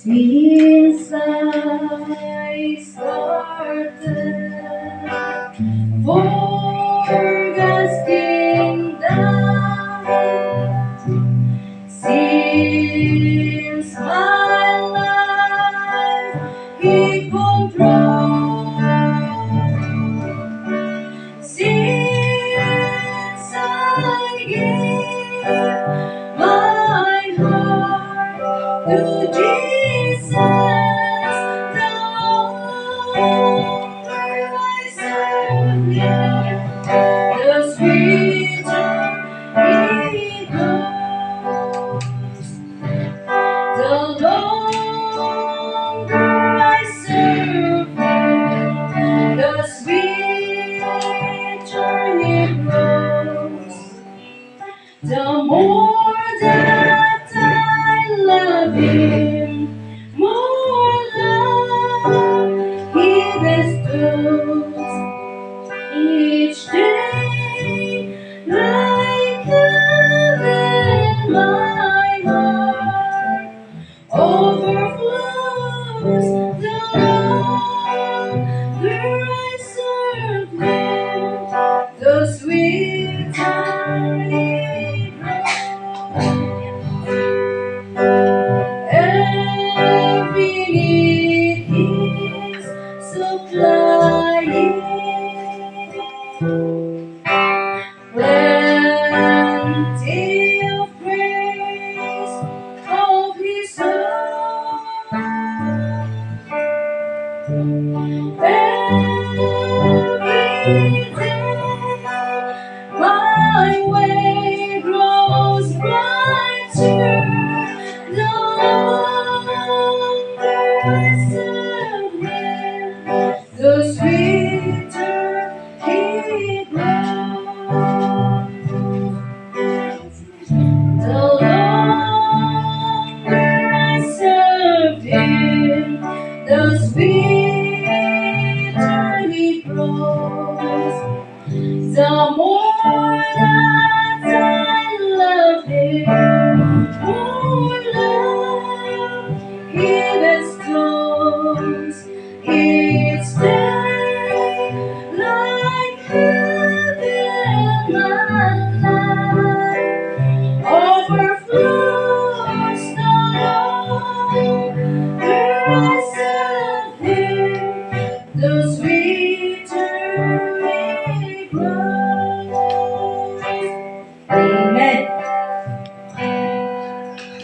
Since I started for God's kingdom, since my life He controls, since I gave my heart to Jesus, the Lord I serve Him, the sweeter He goes, the longer I serve Him, the sweeter He grows, the more that